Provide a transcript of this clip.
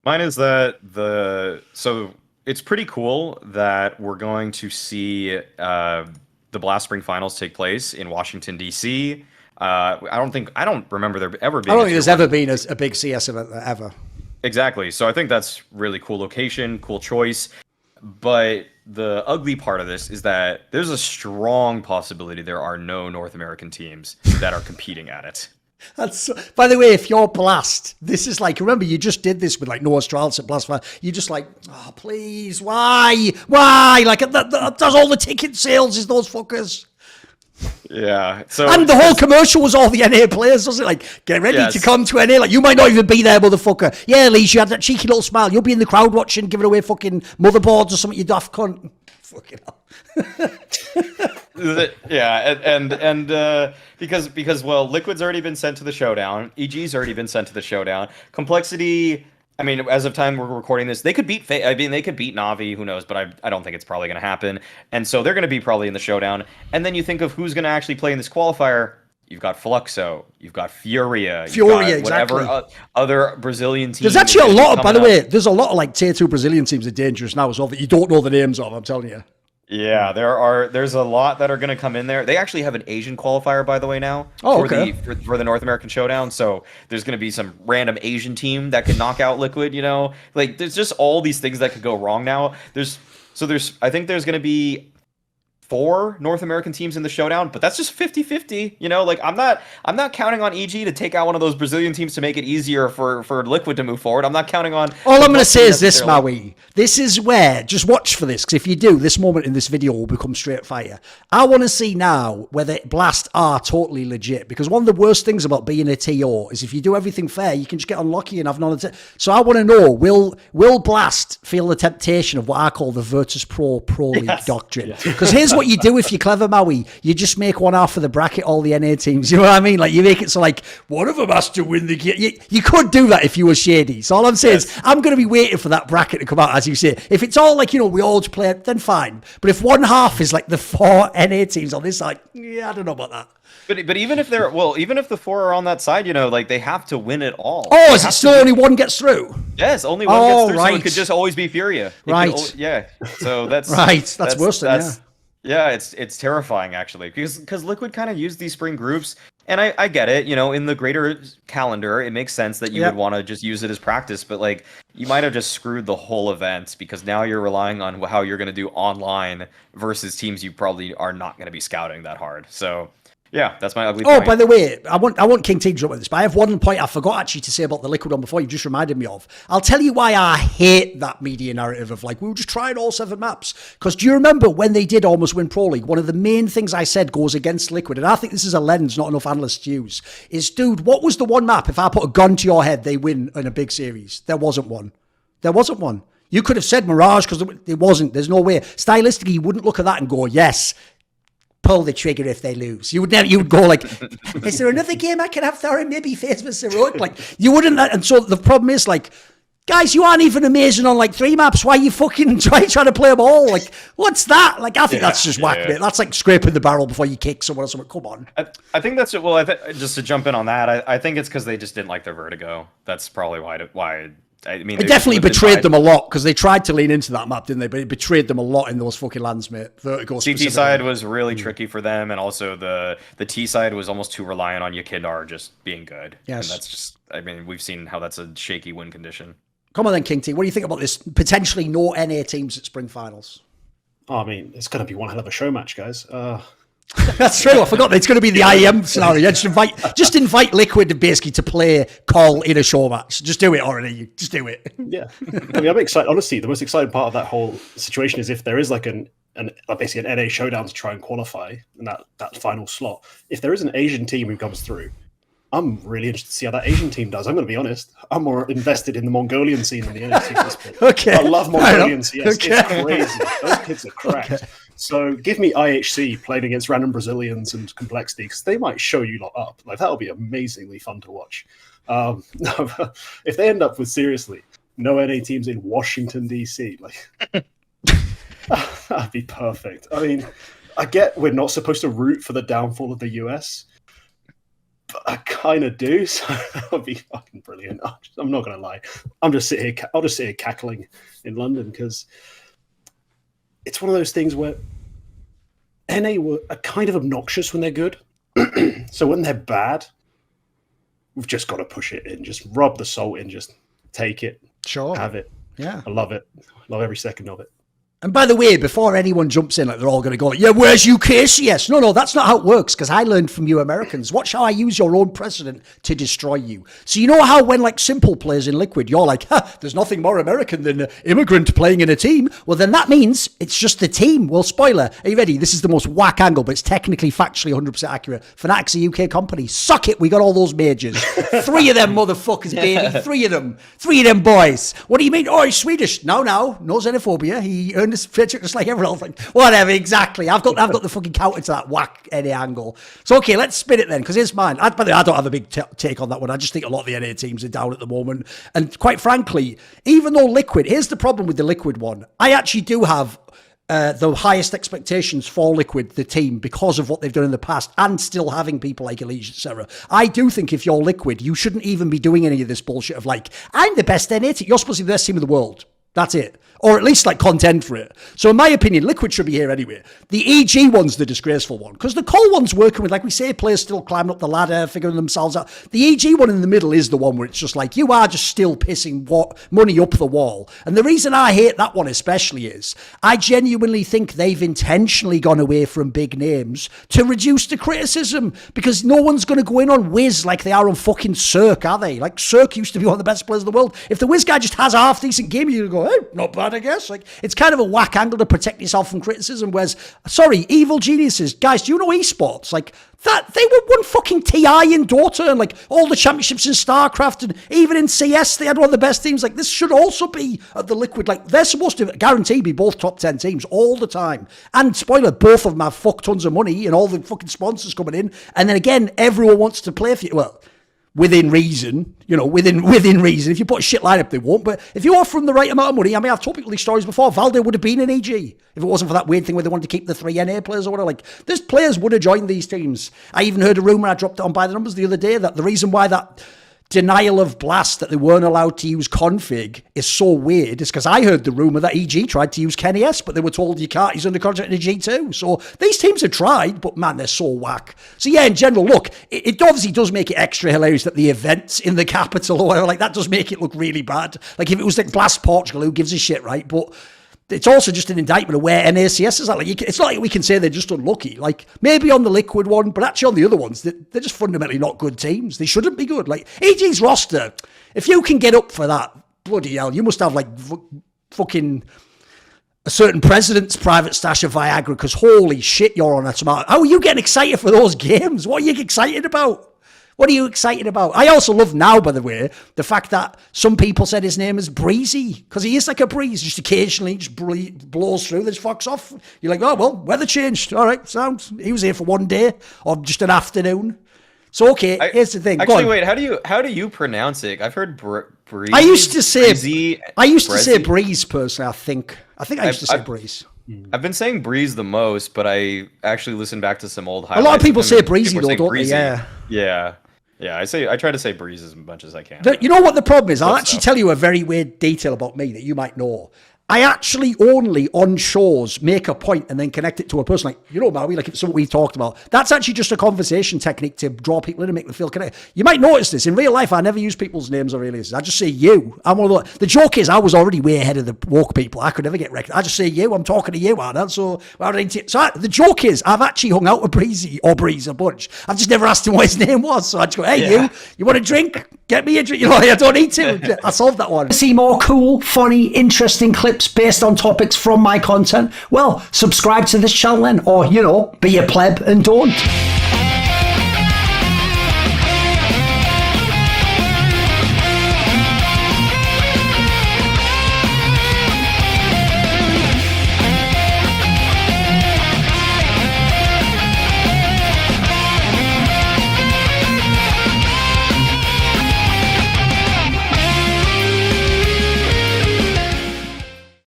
Mine is that so it's pretty cool that we're going to see the Blast Spring Finals take place in Washington D.C. I don't remember there ever I being don't a think tier there's one ever in been DC. a big CS event there, ever. Exactly. So I think that's really cool location, cool choice. But the ugly part of this is that there's a strong possibility there are no North American teams that are competing at it. That's by the way, if you're Blast, this is like remember you just did this with like Noah Strauss at Blast. You just like, oh please, why? Like that does all the ticket sales is those fuckers. Yeah. So And the whole because commercial was all the NA players, wasn't it? Like, get ready to yes. come to NA. Like, you might not even be there, motherfucker. Yeah, Elise, you had that cheeky little smile. You'll be in the crowd watching, giving away fucking motherboards or something, you daft cunt. Fucking hell. Yeah, because well, Liquid's already been sent to the showdown. EG's already been sent to the showdown. Complexity. I mean, as of time we're recording this, they could beat. I mean, they could beat Navi. Who knows? But I don't think it's probably going to happen. And so they're going to be probably in the showdown. And then you think of who's going to actually play in this qualifier. You've got Fluxo. You've got Furia. You've Furia, got whatever exactly. Other Brazilian team There's is actually going a to be lot of, by coming the up. way, there's a lot of like tier 2 Brazilian teams are dangerous now as well that you don't know the names of, I'm telling you. Yeah, there's a lot that are going to come in there. They actually have an Asian qualifier, by the way, now Oh, for okay. the North American Showdown. So there's going to be some random Asian team that could knock out Liquid. Like there's just all these things that could go wrong now. There's I think there's going to be four North American teams in the showdown, but that's just 50-50. Like I'm not counting on EG to take out one of those Brazilian teams to make it easier for Liquid to move forward. I'm not counting on All I'm going to say Complexity is this, necessarily. Maui. This is where, just watch for this, because if you do, this moment in this video will become straight fire. I want to see now whether Blast are totally legit, because one of the worst things about being a TO is if you do everything fair, you can just get unlucky and have none of it. So I want to know, will Blast feel the temptation of what I call the Virtus Pro League Yes. doctrine? Because here's what you do if you're clever, Maui. You just make one half of the bracket all the NA teams. You know what I mean? Like, you make it so, like, one of them has to win the game. You could do that if you were shady. So all I'm saying is, I'm going to be waiting for that bracket to come out, as you say. If it's all like, we all play it, then fine. But if one half is like the 4 NA teams on this side, yeah, I don't know about that. But even if the four are on that side, like they have to win it all. Oh, They is it have still to only one gets through? Yes, only one gets Oh, through, so right. it could just always be Furia. Right. Yeah. So that's Right. That's worse than, that's yeah. It's terrifying actually because Liquid kind of use these spring groups, and I get it. In the greater calendar, it makes sense that you Yep. would want to just use it as practice, but like you might have just screwed the whole event because now you're relying on how you're going to do online versus teams you probably are not going to be scouting that hard. So. Yeah, that's my ugly Oh, point. by the way, I want King T to jump with this, but I have one point I forgot actually to say about the Liquid one before. You just reminded me of. I'll tell you why I hate that media narrative of like, we'll just try all 7 maps. Because do you remember when they did almost win Pro League? One of the main things I said goes against Liquid, and I think this is a lens not enough analysts use, is, dude, what was the one map if I put a gun to your head, they win in a big series? There wasn't one. There wasn't one. You could have said Mirage because it wasn't. There's no way. Stylistically, you wouldn't look at that and go, yes, pull the trigger if they lose. You would never. You would go like, is there another game I can have Thorin maybe face with Heroic? Like, you wouldn't. And so the problem is, like, guys, you aren't even amazing on like 3 maps. Why are you fucking trying to play them all? Like, what's that? Like, I think that's just whack, mate. That's like scraping the barrel before you kick someone or something. Come on. I think that's it. Well, just to jump in on that, I think it's because they just didn't like their vertigo. That's probably why. I mean, It they just definitely lived and betrayed died. them a lot because they tried to lean into that map, didn't they? But it betrayed them a lot in those fucking lands, mate. Vertigo CT specifically. side was really tricky for them, and also the T side was almost too reliant on Yakindar just being good. Yes. And that's just, I mean, we've seen how that's a shaky win condition. Come on then, King T. What do you think about this? Potentially no NA teams at Spring Finals. Oh, I mean, it's going to be one hell of a show match, guys. That's true. I forgot. It's going to be the IEM scenario. Yeah, just invite Liquid basically to play Call in a show match. Just do it already. Just do it. Yeah, I mean, I'm excited. Honestly, the most exciting part of that whole situation is if there is like basically an NA showdown to try and qualify in that final slot. If there is an Asian team who comes through, I'm really interested to see how that Asian team does. I'm going to be honest. I'm more invested in the Mongolian scene than the NA scene at this point. Okay. I love Mongolian CS. Okay. It's crazy. Those kids are cracked. Okay. So give me IHC playing against random Brazilians and Complexity because they might show you lot up. Like that'll be amazingly fun to watch. If they end up with seriously no NA teams in Washington DC, like that'd be perfect. I mean, I get we're not supposed to root for the downfall of the US, but I kind of do. So that would be fucking brilliant. I'm not gonna lie. I'll just sit here cackling in London because it's one of those things where NA are kind of obnoxious when they're good. So when they're bad, we've just got to push it in. Just rub the salt in. Just take it. Sure. Have it. Yeah. I love it. Love every second of it. And by the way, before anyone jumps in, like they're all going to go, yeah, where's UKCS? No, that's not how it works, because I learned from you Americans. Watch how I use your own precedent to destroy you. So you know how when like Simple plays in Liquid, you're like, there's nothing more American than an immigrant playing in a team. Well, then that means it's just the team. Well, spoiler, are you ready? This is the most whack angle, but it's technically factually 100% accurate. Fnatic's a UK company. Suck it, we got all those majors. 3 of them motherfuckers, baby. 3 of them. 3 of them boys. What do you mean? Oh, he's Swedish. No xenophobia. He earned his paycheck just like everyone else. Like, whatever, exactly. I've got the fucking counter to that whack NA angle. So, okay, let's spin it then, because here's mine. By the way, I don't have a big take on that one. I just think a lot of the NA teams are down at the moment. And quite frankly, even though Liquid, here's the problem with the Liquid one. I actually do have the highest expectations for Liquid, the team, because of what they've done in the past, and still having people like Elise, etc. I do think if you're Liquid, you shouldn't even be doing any of this bullshit of like, I'm the best NA team. You're supposed to be the best team in the world. That's it. Or at least like contend for it. So in my opinion, Liquid should be here anyway. The EG one's the disgraceful one, because the Cole one's working with, like we say, players still climbing up the ladder, figuring themselves out. The EG one in the middle is the one where it's just like, you are just still pissing money up the wall. And the reason I hate that one especially is, I genuinely think they've intentionally gone away from big names to reduce the criticism, because no one's going to go in on Wiz like they are on fucking Cirque, are they? Like, Cirque used to be one of the best players in the world. If the Wiz guy just has a half-decent game, you're going to go, hey, not bad, I guess. Like, it's kind of a whack angle to protect yourself from criticism. Whereas, sorry, Evil Geniuses, guys, do you know esports? Like, that they were one fucking TI in Dota, and like all the championships in StarCraft, and even in CS, they had one of the best teams. Like, this should also be at the Liquid. Like, they're supposed to guarantee be both top 10 teams all the time. And spoiler, both of them have fuck tons of money and all the fucking sponsors coming in. And then again, everyone wants to play for you. Well, within reason, within reason. If you put a shit lineup, they won't. But if you offer them the right amount of money, I mean, I've told people these stories before. Valde would have been an EG if it wasn't for that weird thing where they wanted to keep the 3 NA players or whatever. Like, these players would have joined these teams. I even heard a rumor, I dropped it on By the Numbers the other day, that the reason why that denial of blast that they weren't allowed to use config is so weird is because I heard the rumor that EG tried to use Kenny S, but they were told you can't, he's under contract in a G2. So these teams have tried, but man, they're so whack. So yeah, in general, look, it obviously does make it extra hilarious that the events in the capital or whatever, like that does make it look really bad. Like if it was like Blast Portugal, who gives a shit, right? But it's also just an indictment of where NACS is at. Like, it's not like we can say they're just unlucky. Like, maybe on the Liquid one, but actually on the other ones, they're just fundamentally not good teams. They shouldn't be good. Like, EG's roster, if you can get up for that, bloody hell, you must have, like, fucking a certain president's private stash of Viagra, because holy shit, you're on a tomato. How are you getting excited for those games? What are you excited about? What are you excited about? I also love now, by the way, the fact that some people said his name is Breezy, because he is like a breeze, just occasionally just blows through, then just fucks off. You're like, oh, well, weather changed. All right, sounds. He was here for one day or just an afternoon. So, okay, here's the thing. Actually, wait, how do you pronounce it? I've heard Breeze. I used to say Breezy. Breeze, personally, I think I used to say Breeze. I've been saying Breeze the most, but I actually listened back to some old highlights. A lot of people say Breezy, though, don't they? Yeah. Yeah, I try to say Breeze as much as I can. You know what the problem is? I'll actually tell you a very weird detail about me that you might know. I actually only on shows make a point and then connect it to a person. Like, Maui, like it's something we've talked about. That's actually just a conversation technique to draw people in and make them feel connected. You might notice this. In real life, I never use people's names or aliases. I just say you. I'm one of the joke is I was already way ahead of the woke people. I could never get recognized. I just say you. I'm talking to you, Anna. So the joke is I've actually hung out with Breezy or Breeze a bunch. I've just never asked him what his name was. So I just go, hey, you want a drink? Get me a drink. I don't need to. I solved that one. See more cool, funny, interesting clips based on topics from my content? Well, subscribe to this channel then, or, be a pleb and don't.